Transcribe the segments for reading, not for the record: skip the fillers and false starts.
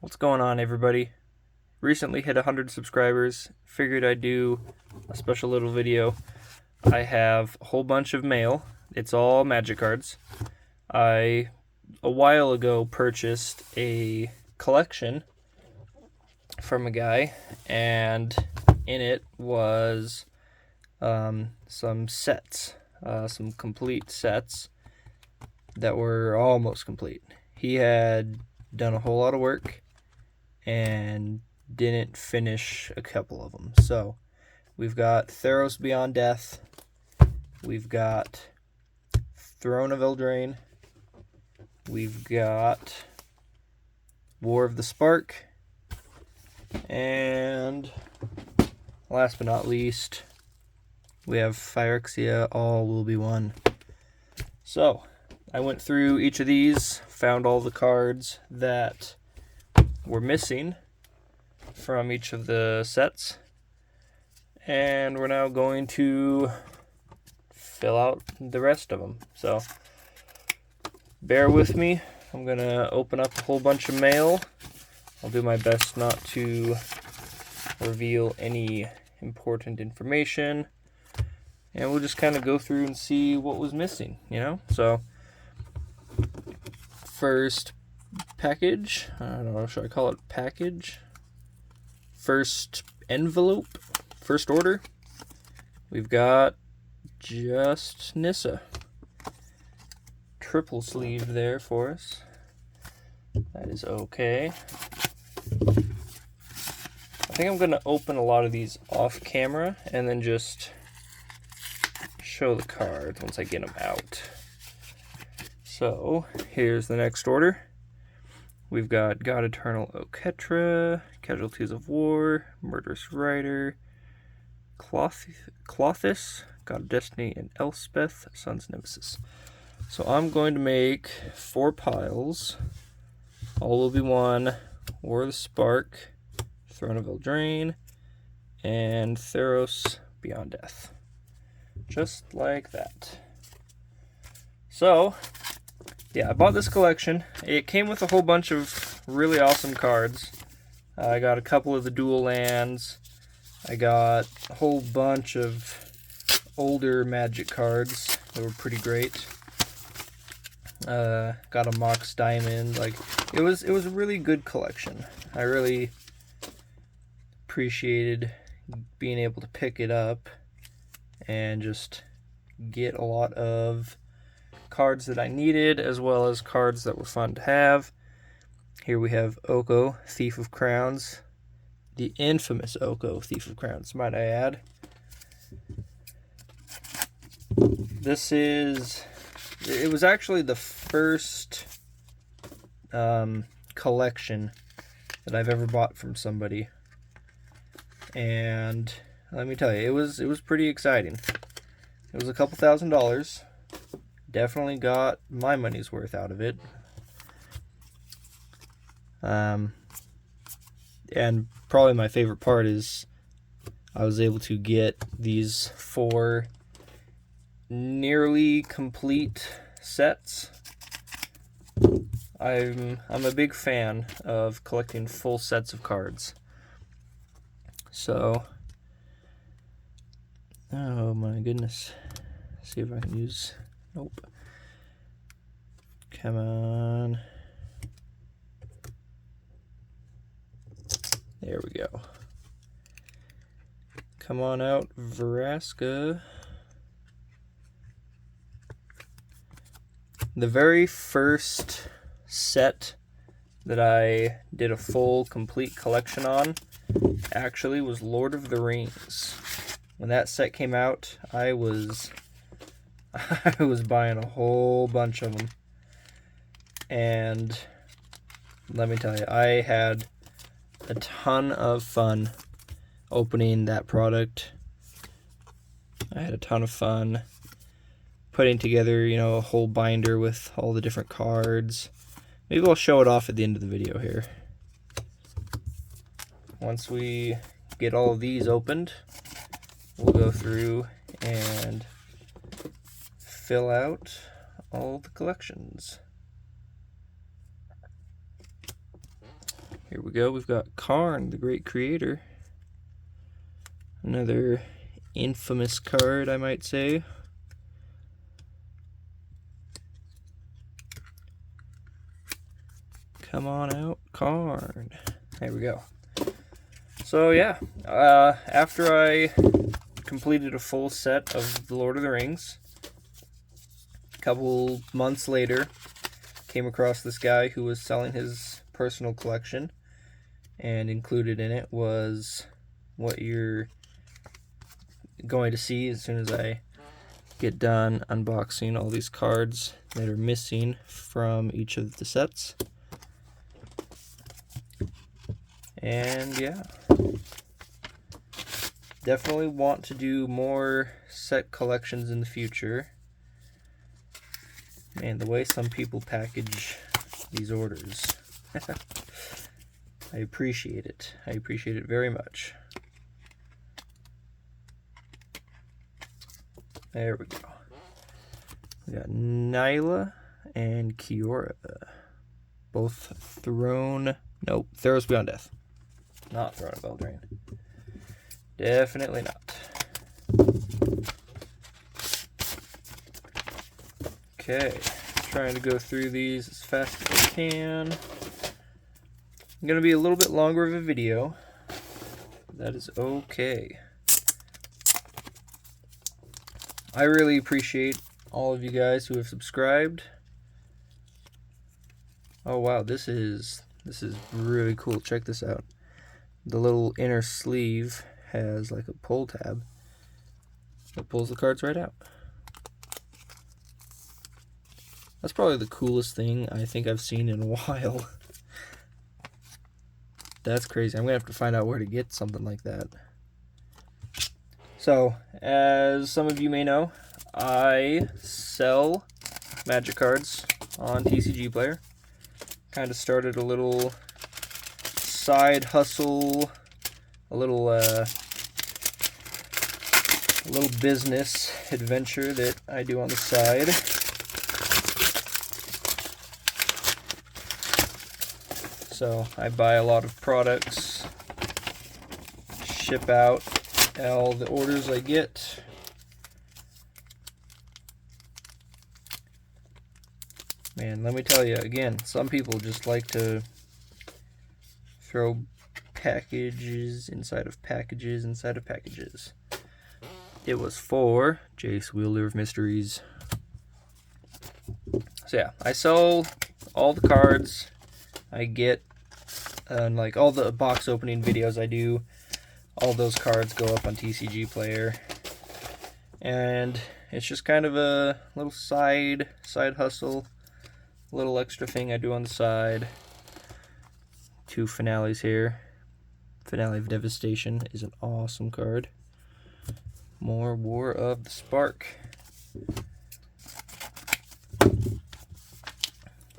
What's going on, everybody? Recently hit 100 subscribers. Figured I'd do a special little video. I have a whole bunch of mail. It's all magic cards. A while ago, purchased a collection from a guy, and in it was some sets, some complete sets that were almost complete. He had done a whole lot of work and didn't finish a couple of them. So we've got Theros Beyond Death, we've got Throne of Eldraine, we've got War of the Spark, and last but not least, we have Phyrexia All Will Be One. So I went through each of these, found all the cards that were missing from each of the sets, and we're now going to fill out the rest of them. So bear with me. I'm gonna open up a whole bunch of mail. I'll do my best not to reveal any important information, and we'll just kind of go through and see what was missing, So first package, I don't know, should I call it package? First envelope, first order, we've got just Nissa. Triple sleeve there for us. That is okay. I think I'm going to open a lot of these off camera and then just show the cards once I get them out. So here's the next order. We've got God Eternal Oketra, Casualties of War, Murderous Rider, Klothys, God of Destiny, and Elspeth, Sun's Nemesis. So I'm going to make 4 piles. All Will Be One, War of the Spark, Throne of Eldraine, and Theros Beyond Death. Just like that. So yeah, I bought this collection. It came with a whole bunch of really awesome cards. I got a couple of the dual lands. I got a whole bunch of older Magic cards that were pretty great. Got a Mox Diamond. It was a really good collection. I really appreciated being able to pick it up and just get a lot of cards that I needed, as well as cards that were fun to have. Here we have Oko, Thief of Crowns, the infamous Oko, Thief of Crowns, might I add. It was actually the first collection that I've ever bought from somebody, and let me tell you, it was pretty exciting. It was a couple $1,000s. Definitely got my money's worth out of it. And probably my favorite part is I was able to get these 4 nearly complete sets. I'm a big fan of collecting full sets of cards. So, oh my goodness. See if I can use... Nope. Come on. There we go. Come on out, Vraska. The very first set that I did a full, complete collection on actually was Lord of the Rings. When that set came out, I was buying a whole bunch of them, and let me tell you, I had a ton of fun opening that product. I had a ton of fun putting together, a whole binder with all the different cards. Maybe I'll show it off at the end of the video here. Once we get all of these opened, we'll go through and fill out all the collections. Here we go. We've got Karn, the great creator. Another infamous card, I might say. Come on out, Karn. There we go. So yeah, after I completed a full set of The Lord of the Rings, a couple months later, came across this guy who was selling his personal collection, and included in it was what you're going to see as soon as I get done unboxing all these cards that are missing from each of the sets. And yeah, definitely want to do more set collections in the future. Man, the way some people package these orders. I appreciate it. I appreciate it very much. There we go. We got Nyla and Kiora. Both Throne... Nope, Theros Beyond Death. Not Throne of Eldraine. Definitely not. Okay, trying to go through these as fast as I can. I'm going to be a little bit longer of a video. That is okay. I really appreciate all of you guys who have subscribed. Oh wow, this is really cool. Check this out. The little inner sleeve has like a pull tab that pulls the cards right out. That's probably the coolest thing I think I've seen in a while. That's crazy. I'm gonna have to find out where to get something like that. So, as some of you may know, I sell Magic cards on TCG Player. Kind of started a little side hustle, a little business adventure that I do on the side. So I buy a lot of products, ship out all the orders I get. Man, let me tell you again, some people just like to throw packages inside of packages inside of packages. It was for Jace, Wielder of Mysteries. So yeah, I sell all the cards I get, and like all the box opening videos I do, all those cards go up on TCG Player. And it's just kind of a little side hustle, little extra thing I do on the side. 2 finales here. Finale of Devastation is an awesome card. More War of the Spark.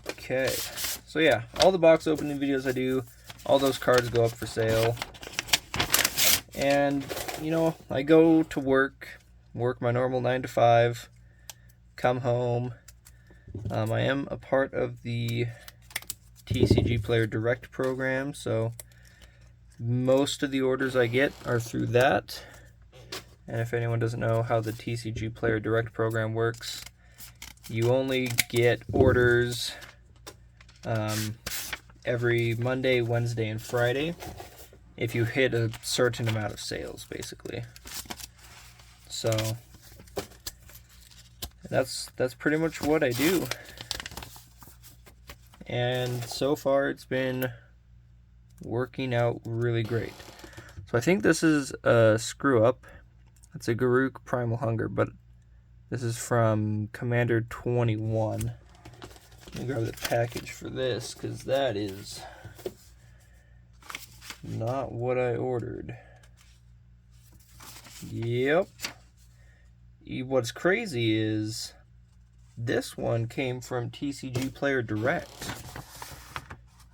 Okay, so yeah, all the box opening videos I do, all those cards go up for sale. And, you know, I go to work my normal 9 to 5, come home. I am a part of the TCG Player Direct program, so most of the orders I get are through that. And if anyone doesn't know how the TCG Player Direct program works, you only get orders every Monday, Wednesday, and Friday if you hit a certain amount of sales, basically. So that's pretty much what I do. And so far it's been working out really great. So I think this is a Screw Up. It's a Garruk Primal Hunger, but this is from Commander 21. Let me grab the package for this, because that is not what I ordered. Yep. What's crazy is this one came from TCG Player Direct.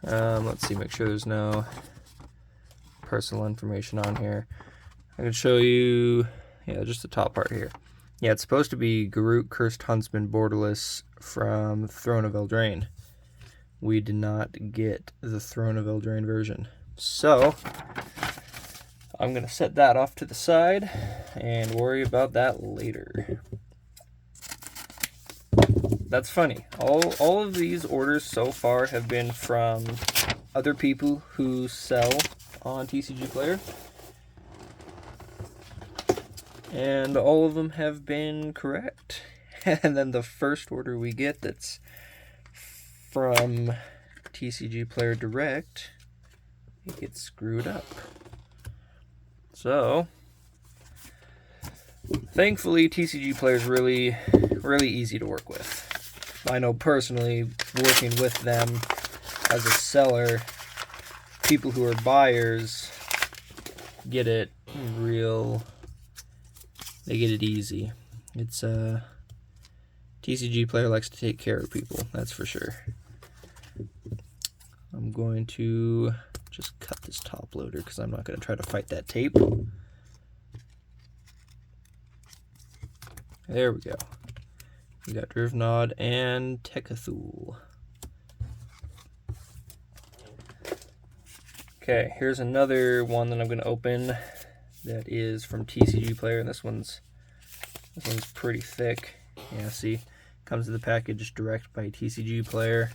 Let's see, make sure there's no personal information on here. I can show you, yeah, just the top part here. Yeah, it's supposed to be Garruk Cursed Huntsman Borderless from Throne of Eldraine. we did not get the Throne of Eldraine version. So I'm going to set that off to the side and worry about that later. That's funny. All of these orders so far have been from other people who sell on TCG Player. And all of them have been correct. And then the first order we get that's from TCG Player Direct, it gets screwed up. So, thankfully, TCG Player is really easy to work with. I know personally, working with them as a seller, people who are buyers get it they get it easy. It's TCG Player likes to take care of people, that's for sure. I'm going to just cut this top loader because I'm not going to try to fight that tape. There we go. We got Drivnod and Tekathul. Okay, here's another one that I'm going to open that is from TCG Player, and this one's pretty thick. Yeah, see, comes in the package direct by TCG Player.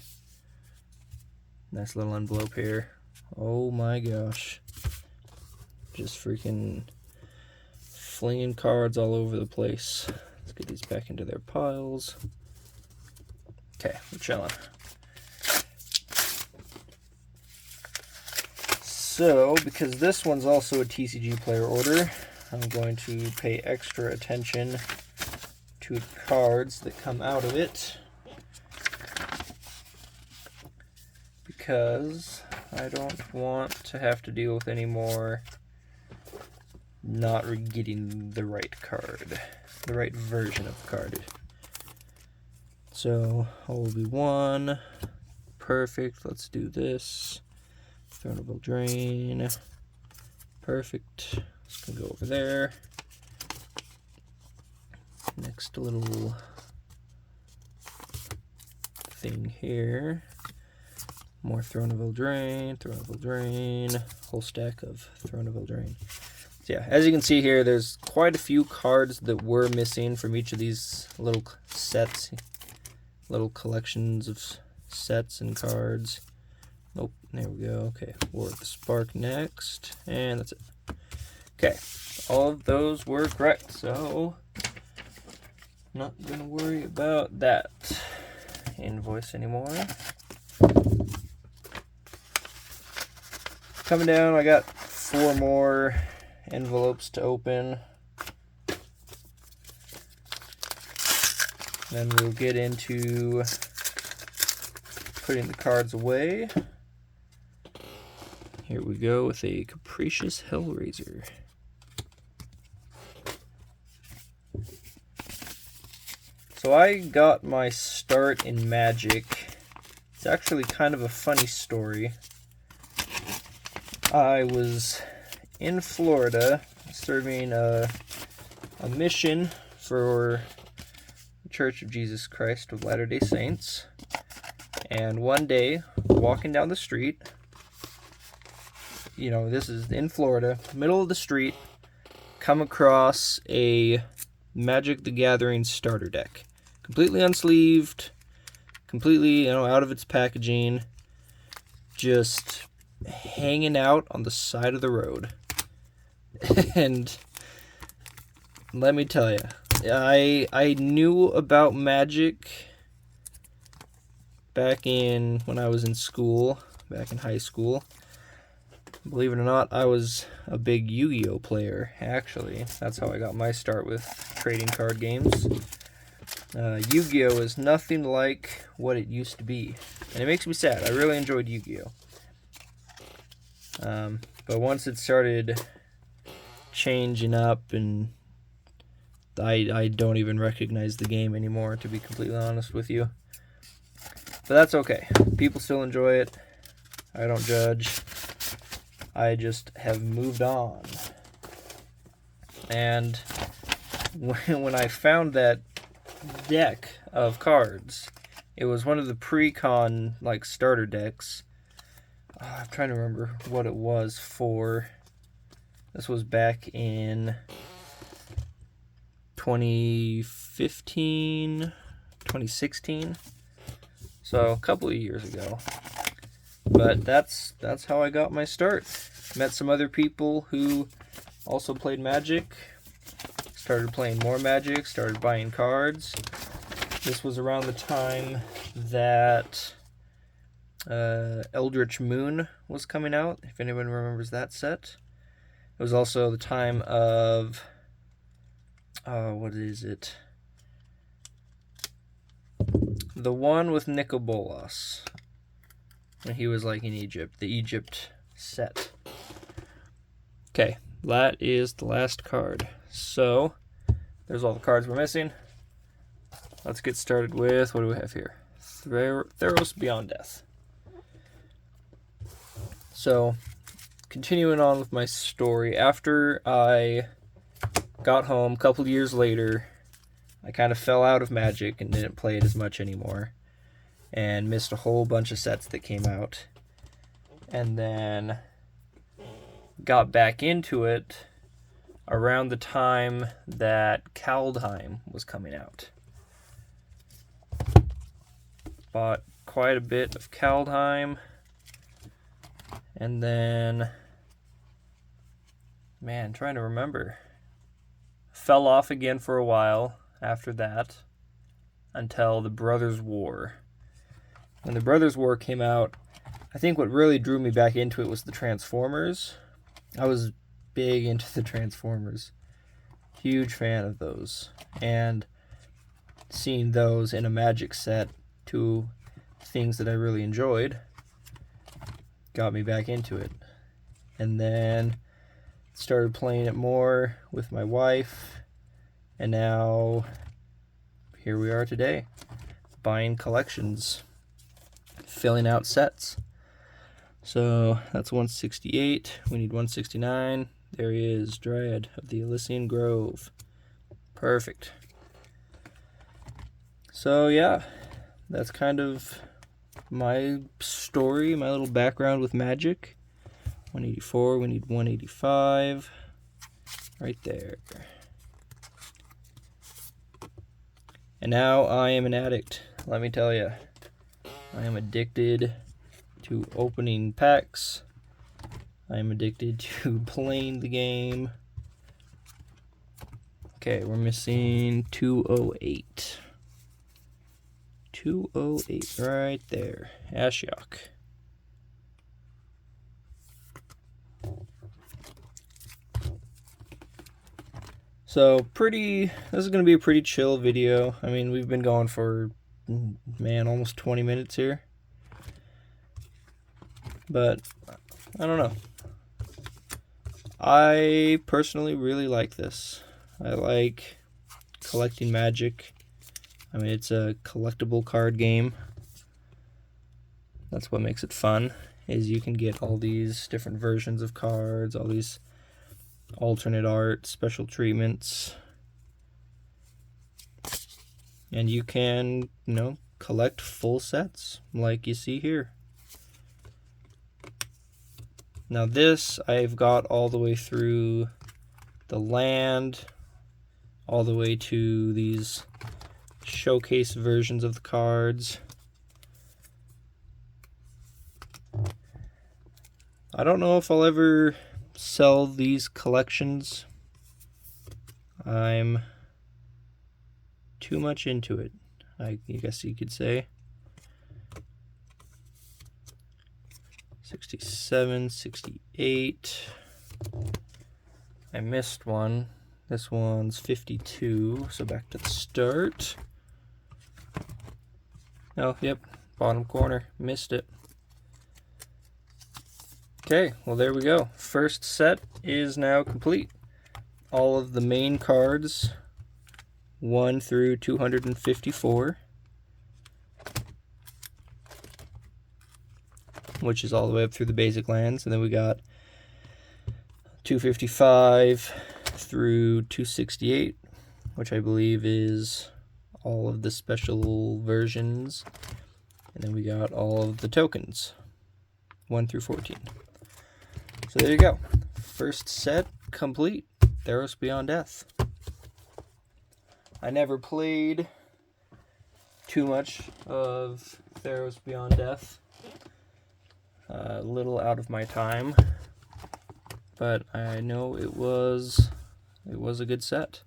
Nice little envelope here. Oh my gosh. Just freaking flinging cards all over the place. Let's get these back into their piles. Okay, we're chilling. So, because this one's also a TCG Player order, I'm going to pay extra attention to the cards that come out of it, because I don't want to have to deal with any more not getting the right card, the right version of the card. So, all will be one. Perfect, let's do this. Throne of Eldraine. Perfect. It's gonna go over there. Next little thing here. More Throne of Eldraine, whole stack of Throne of Eldraine. So yeah, as you can see here, there's quite a few cards that were missing from each of these little sets, little collections of sets and cards. Nope, there we go. Okay, War of the Spark next, and that's it. Okay, all of those were correct, so not gonna worry about that invoice anymore. Coming down, I got 4 more envelopes to open. Then we'll get into putting the cards away. Here we go with a Capricious Hellraiser. So I got my start in Magic. It's actually kind of a funny story. I was in Florida serving a mission for the Church of Jesus Christ of Latter-day Saints. And one day, walking down the street, you know, this is in Florida, middle of the street, come across a Magic the Gathering starter deck. Completely unsleeved, completely, out of its packaging, just hanging out on the side of the road. And let me tell you, I knew about Magic back in when I was in school, back in high school. Believe it or not, I was a big Yu-Gi-Oh player, actually. That's how I got my start with trading card games. Yu-Gi-Oh is nothing like what it used to be, and it makes me sad. I really enjoyed Yu-Gi-Oh. But once it started changing up, and I don't even recognize the game anymore, to be completely honest with you. But that's okay. People still enjoy it. I don't judge. I just have moved on. And when I found that deck of cards, It was one of the pre-con like starter decks. I'm trying to remember what it was for. This was back in 2015, 2016. So a couple of years ago. But that's how I got my start. Met some other people who also played Magic. Started playing more Magic, started buying cards. This was around the time that Eldritch Moon was coming out, if anyone remembers that set. It was also the time of, what is it? The one with Nicol Bolas, when he was like in Egypt, the Egypt set. Okay, that is the last card. So, there's all the cards we're missing. Let's get started with, what do we have here? Theros Beyond Death. So, continuing on with my story, after I got home a couple years later, I kind of fell out of Magic and didn't play it as much anymore, and missed a whole bunch of sets that came out, and then got back into it around the time that Kaldheim was coming out. Bought quite a bit of Kaldheim, and then, man, trying to remember, fell off again for a while after that until the Brothers War. When the Brothers War came out, I think what really drew me back into it was the Transformers. I was big into the Transformers. Huge fan of those. And seeing those in a Magic set, two things that I really enjoyed, got me back into it. And then started playing it more with my wife, and now here we are today, buying collections, filling out sets. So that's 168. We need 169. There he is, Dryad of the Elysian Grove. Perfect. So yeah, that's kind of my story, my little background with Magic. 184, we need 185. Right there. And now I am an addict, let me tell you. I am addicted to opening packs. I am addicted to playing the game. Okay, we're missing 208. 208 right there. Ashiok. So this is going to be a pretty chill video. I mean, we've been going for, man, almost 20 minutes here. But, I don't know. I personally really like this. I like collecting Magic. I mean, it's a collectible card game. That's what makes it fun, is you can get all these different versions of cards, all these alternate art, special treatments. And you can, collect full sets like you see here. Now this, I've got all the way through the land, all the way to these showcase versions of the cards. I don't know if I'll ever sell these collections. I'm too much into it, I guess you could say. 67, 68. I missed one. This one's 52, so back to the start. Oh, yep, bottom corner, missed it. Okay, well there we go. First set is now complete. All of the main cards, 1 through 254, which is all the way up through the basic lands, and then we got 255 through 268, which I believe is all of the special versions. And then we got all of the tokens, 1 through 14. So there you go. First set complete. Theros Beyond Death. I never played too much of Theros Beyond Death. A little out of my time. But I know it was a good set.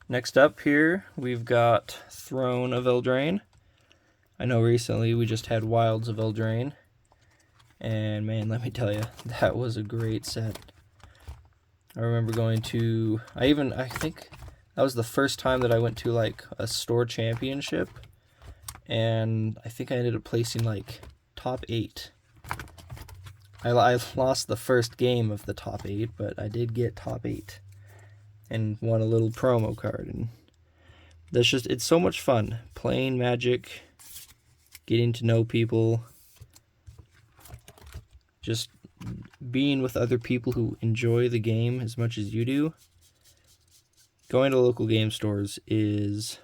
Next up here, we've got Throne of Eldraine. I know recently we just had Wilds of Eldraine, and man, let me tell you, that was a great set. I remember going to, I think that was the first time that I went to like a store championship, and I think I ended up placing like top 8. I lost the first game of the top 8, but I did get top 8 and won a little promo card, and it's so much fun playing Magic, getting to know people, just being with other people who enjoy the game as much as you do. Going to local game stores is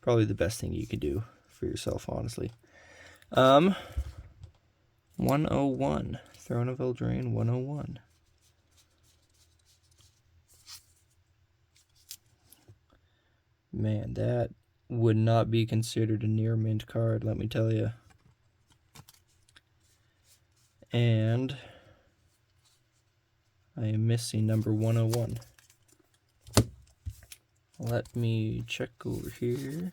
probably the best thing you can do for yourself, honestly. 101. Throne of Eldraine 101. Man, that would not be considered a near mint card, let me tell you. And I am missing number 101. Let me check over here.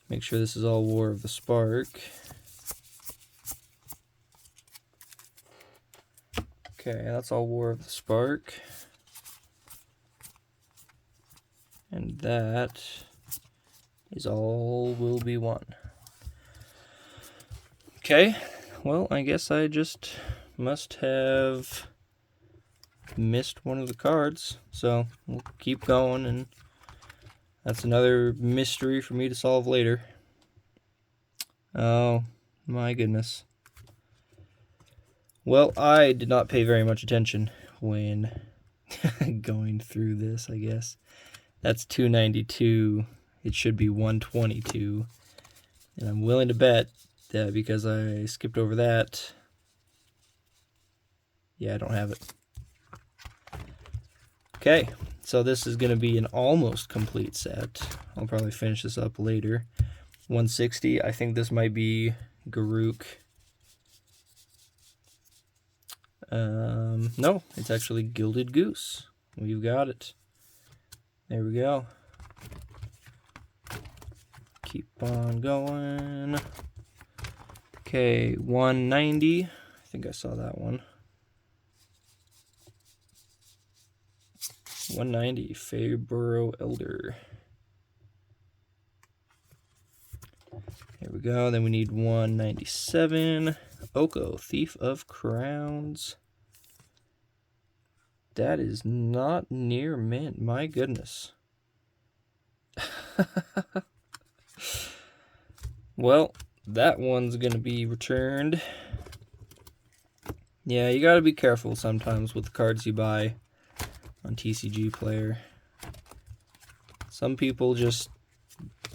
Make sure this is all War of the Spark. Okay, that's all War of the Spark. And that is all Will Be One. Okay, well, I guess I just must have missed one of the cards. So we'll keep going, and that's another mystery for me to solve later. Oh, my goodness. Well, I did not pay very much attention when going through this, I guess. That's 292. It should be 122. And I'm willing to bet that because I skipped over that, yeah, I don't have it. Okay, so this is going to be an almost complete set. I'll probably finish this up later. 160. I think this might be Garruk. No, it's actually Gilded Goose. We've got it. There we go. Keep on going. Okay, 190. I think I saw that one. 190, Faeburrow Elder. Here we go. Then we need 197. Oko, Thief of Crowns. That is not near mint. My goodness. Well, that one's going to be returned. Yeah, you got to be careful sometimes with the cards you buy on TCG Player. Some people just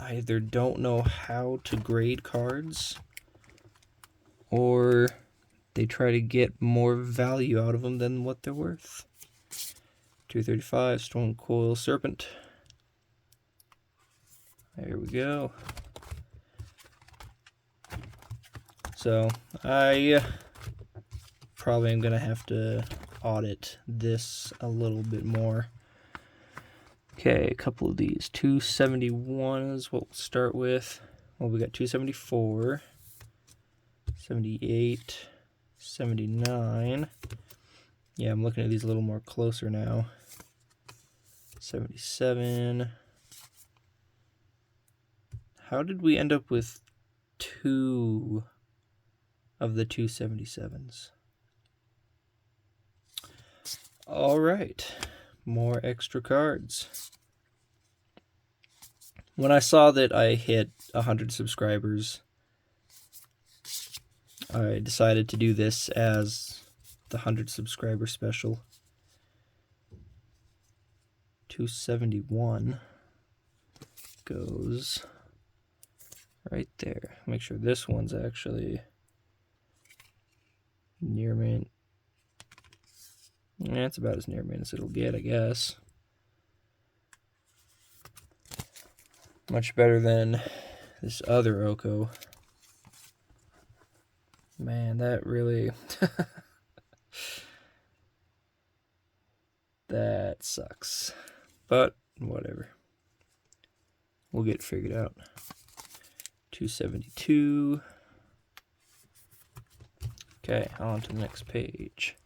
either don't know how to grade cards, or they try to get more value out of them than what they're worth. 235, Stonecoil Serpent. There we go. So, I probably am going to have to audit this a little bit more. Okay, a couple of these. 271 is what we'll start with. Well, we got 274, 78, 79. Yeah, I'm looking at these a little more closer now. 77. How did we end up with 2 of the 277s? All right, more extra cards. When I saw that I hit 100 subscribers, I decided to do this as the 100 subscriber special. 271. goes right there. Make sure this one's actually near mint. Yeah, it's about as near mint as it'll get, I guess. Much better than this other Oko. Man, that really... that sucks. But, whatever. We'll get it figured out. 272. Okay, on to the next page.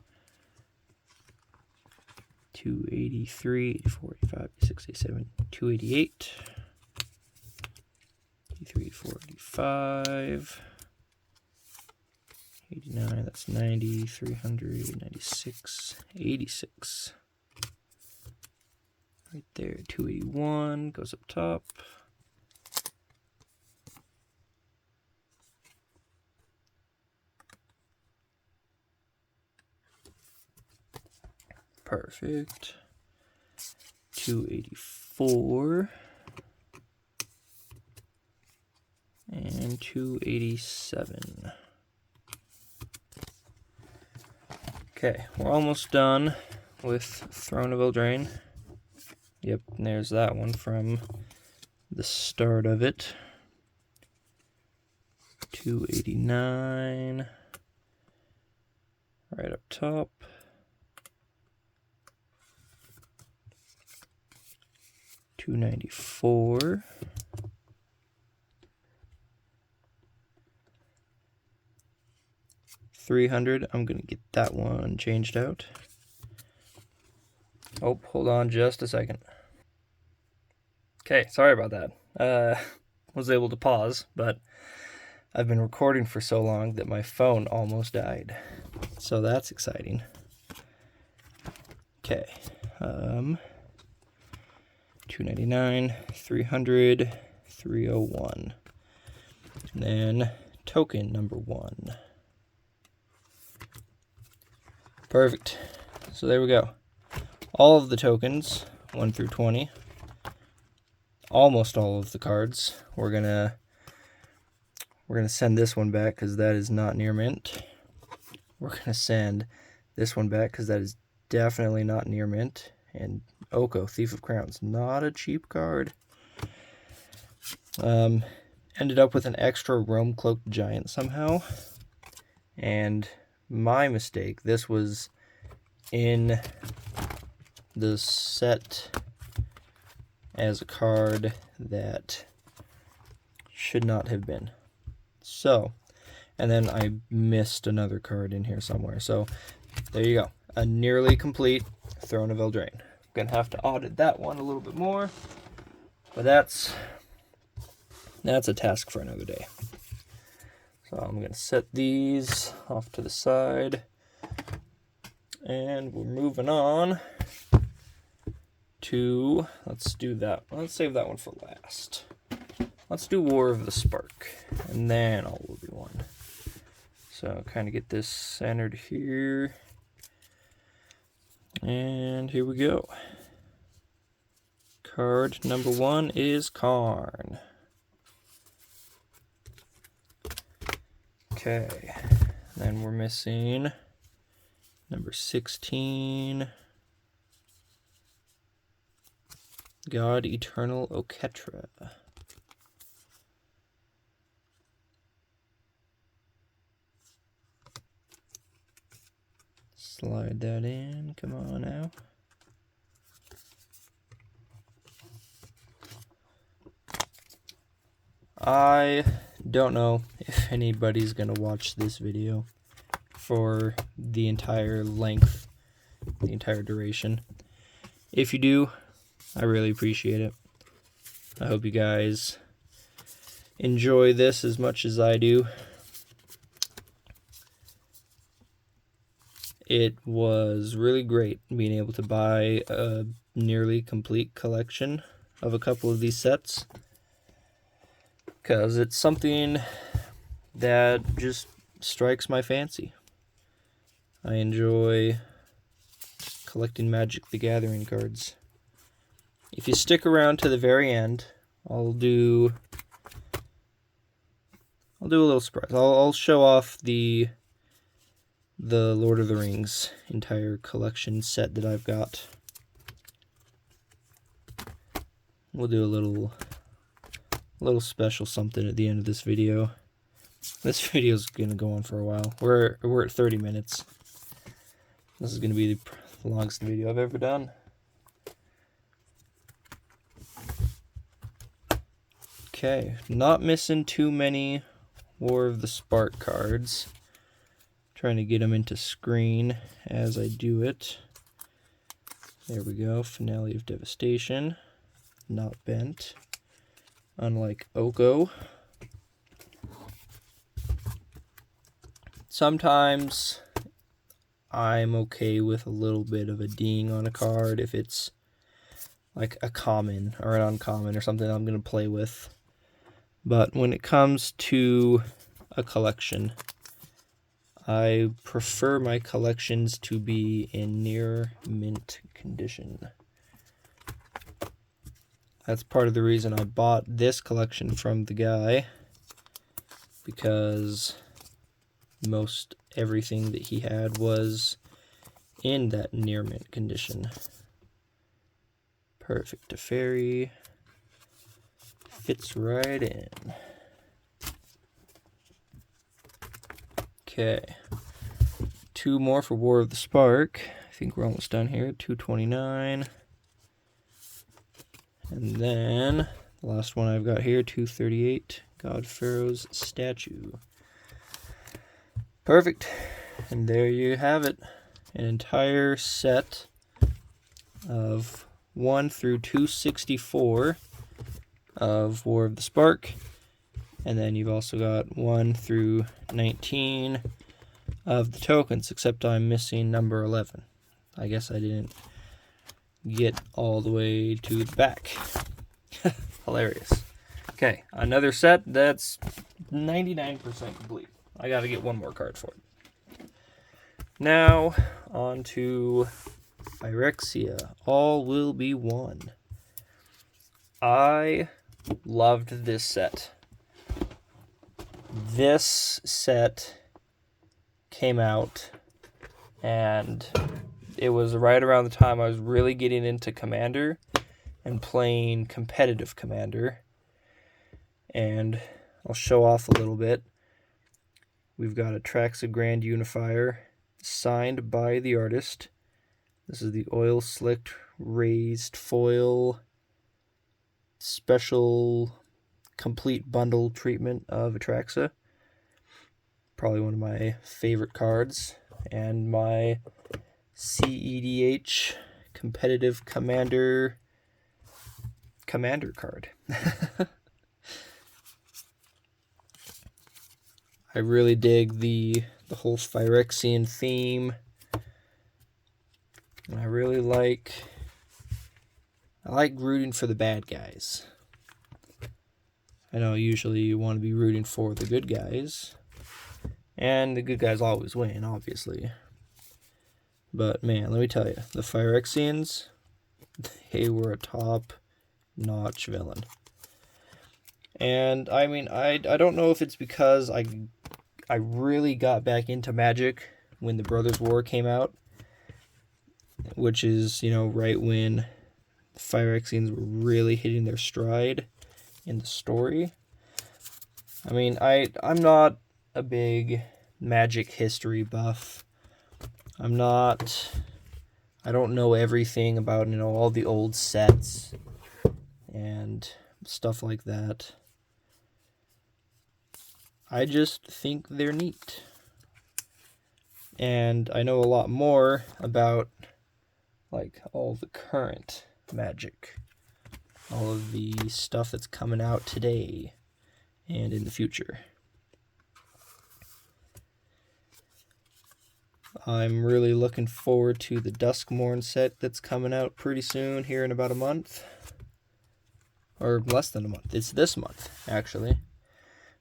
283, 84, 85, 86, 87, 288. 83, 84, 85. 89, that's 90, 300, 96, 86. Right there, 281 goes up top. Perfect. 284. And 287. Okay, we're almost done with Throne of Eldraine. Yep, and there's that one from the start of it. 289. Right up top. 294. 300. I'm gonna get that one changed out. Oh, hold on just a second. Okay, sorry about that. Was able to pause, but I've been recording for so long that my phone almost died. So that's exciting. Okay. 299, 300, 301. And then token number 1. Perfect. So there we go. All of the tokens, 1 through 20. Almost all of the cards. We're gonna send this one back because that is not near mint. We're gonna send this one back because that is definitely not near mint. And Oko, Thief of Crowns, not a cheap card. Ended up with an extra Rome Cloaked Giant somehow. And my mistake, this was in the set as a card that should not have been. So, and then I missed another card in here somewhere. So, there you go. A nearly complete Throne of Eldraine. Gonna have to audit that one a little bit more, but that's a task for another day. So I'm gonna set these off to the side, and we're moving on to, let's do that. Let's save that one for last. Let's do War of the Spark, and then I'll do one. So kind of get this centered here. And here we go. Card number 1 is Karn. Okay, then we're missing number 16. God Eternal Oketra. Slide that in, come on now. I don't know if anybody's gonna watch this video for the entire length, the entire duration. If you do, I really appreciate it. I hope you guys enjoy this as much as I do. It was really great being able to buy a nearly complete collection of a couple of these sets, because it's something that just strikes my fancy. I enjoy collecting Magic the Gathering cards. If you stick around to the very end, I'll do a little surprise. I'll show off the Lord of the Rings entire collection set that I've got. We'll do a little special something at the end of this video. This video is gonna go on for a while. We're at 30 minutes. This is gonna be the longest video I've ever done. Okay, not missing too many War of the Spark cards. Trying to get them into screen as I do it. There we go, Finale of Devastation. Not bent. Unlike Oko. Sometimes I'm okay with a little bit of a ding on a card if it's like a common or an uncommon or something I'm going to play with. But when it comes to a collection, I prefer my collections to be in near mint condition. That's part of the reason I bought this collection from the guy, because most everything that he had was in that near mint condition. Perfect Teferi. Fits right in. Okay. 2 more for War of the Spark. I think we're almost done here. 229. And then the last one I've got here, 238. God Pharaoh's Statue. Perfect. And there you have it. An entire set of 1 through 264 of War of the Spark. And then you've also got 1 through 19 of the tokens, except I'm missing number 11. I guess I didn't get all the way to the back. Hilarious. Okay, another set that's 99% complete. I gotta get one more card for it. Now, on to Phyrexia. All will be one. I loved this set. This set came out, and it was right around the time I was really getting into Commander and playing competitive Commander. And I'll show off a little bit. We've got a Traxa Grand Unifier signed by the artist. This is the oil slicked raised foil special complete bundle treatment of Atraxa. Probably one of my favorite cards, and my CEDH competitive commander card. I really dig the whole Phyrexian theme. And I like rooting for the bad guys. I know usually you want to be rooting for the good guys, and the good guys always win, obviously. But man, let me tell you, the Phyrexians, they were a top-notch villain. And I mean, I don't know if it's because I really got back into Magic when the Brothers War came out, which is, you know, right when the Phyrexians were really hitting their stride in the story. I mean, I'm not a big Magic history buff. I don't know everything about, you know, all the old sets and stuff like that. I just think they're neat. And I know a lot more about, like, all the current Magic. All of the stuff that's coming out today and in the future. I'm really looking forward to the Duskmourn set that's coming out pretty soon, here in about a month. Or less than a month. It's this month, actually,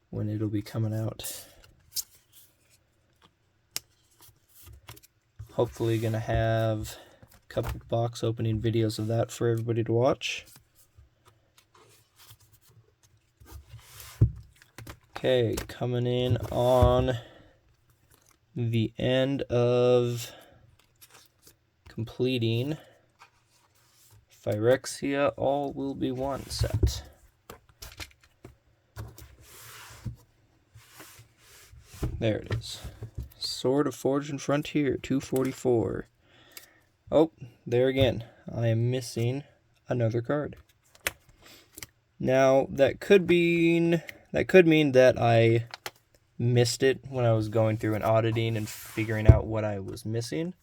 when it'll be coming out. Hopefully gonna have a couple box opening videos of that for everybody to watch. Okay, coming in on the end of completing Phyrexia All Will Be One set. There it is. Sword of Fortune Frontier 244. Oh, there again. I am missing another card. Now, that could mean that I missed it when I was going through and auditing and figuring out what I was missing.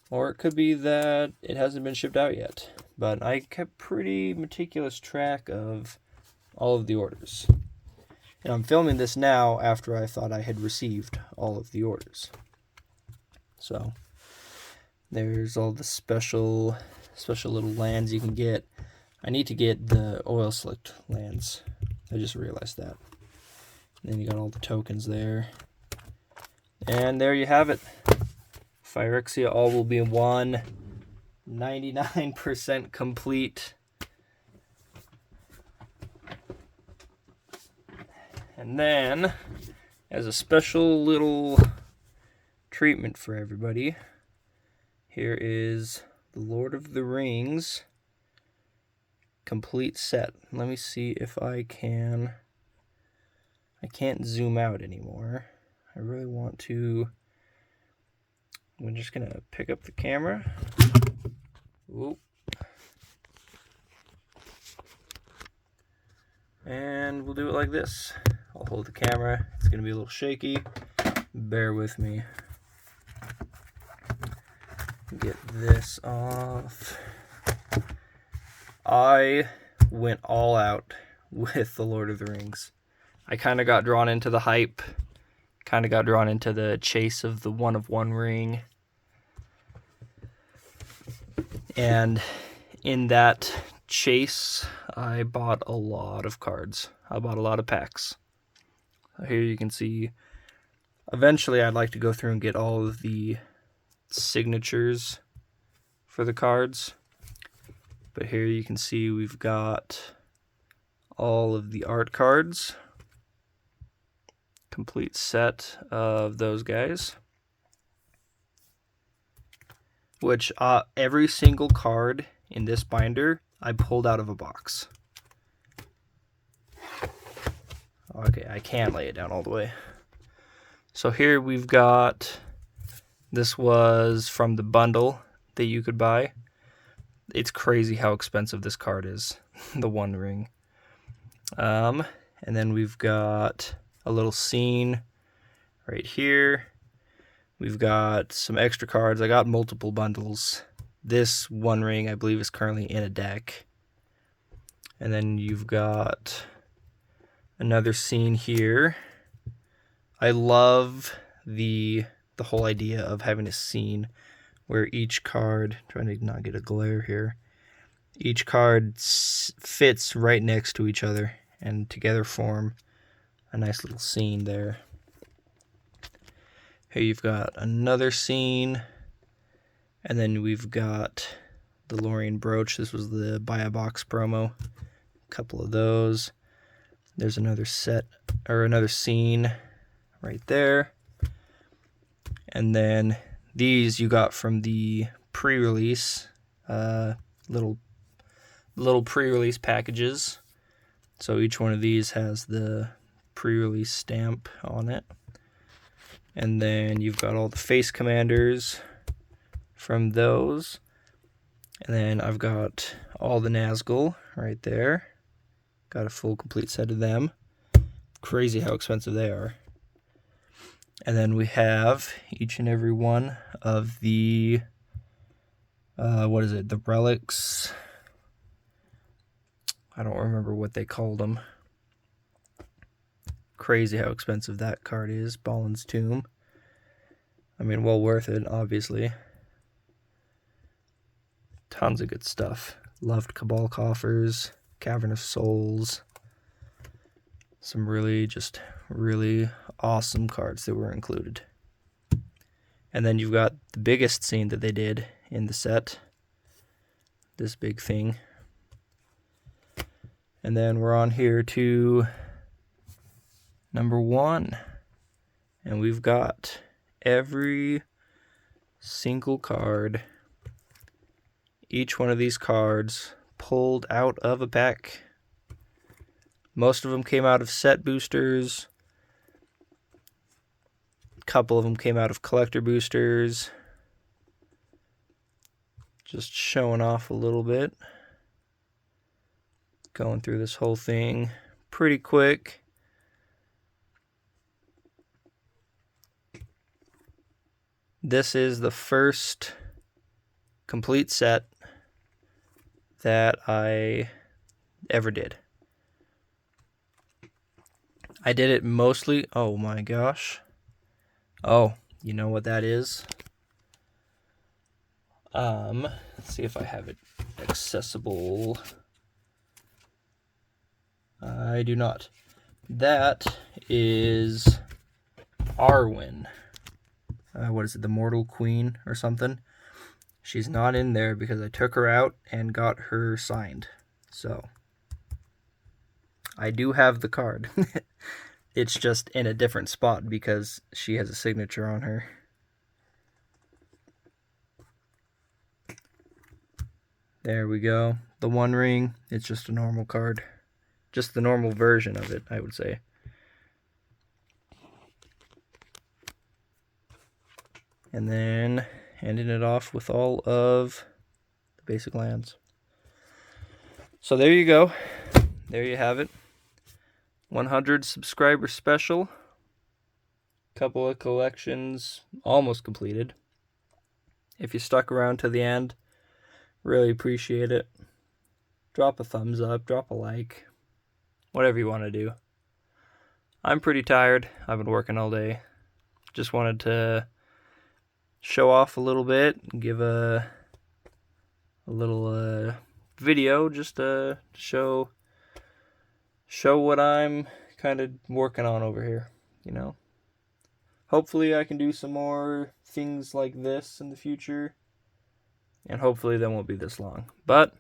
Or it could be that it hasn't been shipped out yet. But I kept pretty meticulous track of all of the orders. And I'm filming this now after I thought I had received all of the orders. So, there's all the special little lands you can get. I need to get the oil slicked lands. I just realized that. And then you got all the tokens there. And there you have it. Phyrexia All Will Be One. 99% complete. And then, as a special little treatment for everybody, here is the Lord of the Rings complete set. Let me see if I can. I can't zoom out anymore. I really want to. I'm just gonna pick up the camera. Whoop. And we'll do it like this. I'll hold the camera. It's gonna be a little shaky. Bear with me. Get this off. I went all out with the Lord of the Rings. I kind of got drawn into the hype. Kind of got drawn into the chase of the one of one ring. And in that chase, I bought a lot of cards. I bought a lot of packs. Here you can see, eventually I'd like to go through and get all of the signatures for the cards. But here you can see we've got all of the art cards. Complete set of those guys. Which every single card in this binder I pulled out of a box. Okay, I can lay it down all the way. So here we've got, this was from the bundle that you could buy. It's crazy how expensive this card is, the One Ring. And then we've got a little scene right here. We've got some extra cards. I got multiple bundles. This One Ring, I believe, is currently in a deck. And then you've got another scene here. I love the whole idea of having a scene where each card, trying to not get a glare here, each card fits right next to each other and together form a nice little scene there. Here you've got another scene, and then we've got the Lorien brooch. This was the buy a box promo. A couple of those. There's another set, or another scene right there. And then these you got from the pre-release, little pre-release packages. So each one of these has the pre-release stamp on it. And then you've got all the face commanders from those. And then I've got all the Nazgul right there. Got a full complete set of them. Crazy how expensive they are. And then we have each and every one of the, the relics. I don't remember what they called them. Crazy how expensive that card is. Balin's Tomb. I mean, well worth it, obviously. Tons of good stuff. Loved Cabal Coffers, Cavern of Souls. Some really awesome cards that were included. And then you've got the biggest scene that they did in the set. This big thing. And then we're on here to number 1. And we've got every single card, each one of these cards pulled out of a pack. Most of them came out of set boosters. A couple of them came out of collector boosters. Just showing off a little bit. Going through this whole thing pretty quick. This is the first complete set that I ever did. I did it mostly, oh my gosh. Oh, you know what that is? Let's see if I have it accessible. I do not. That is Arwen. What is it, the Mortal Queen or something? She's not in there because I took her out and got her signed. So, I do have the card. It's just in a different spot because she has a signature on her. There we go. The One Ring, it's just a normal card. Just the normal version of it, I would say. And then handing it off with all of the basic lands. So there you go. There you have it. 100 subscriber special. Couple of collections almost completed. If you stuck around to the end, really appreciate it. Drop a thumbs up, drop a like, whatever you want to do. I'm pretty tired. I've been working all day. Just wanted to show off a little bit, give a little video just to show what I'm kind of working on over here, you know. Hopefully I can do some more things like this in the future, and hopefully they won't be this long. But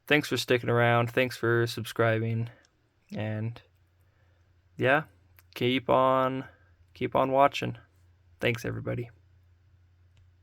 thanks for sticking around, thanks for subscribing, and yeah, keep on watching. Thanks everybody.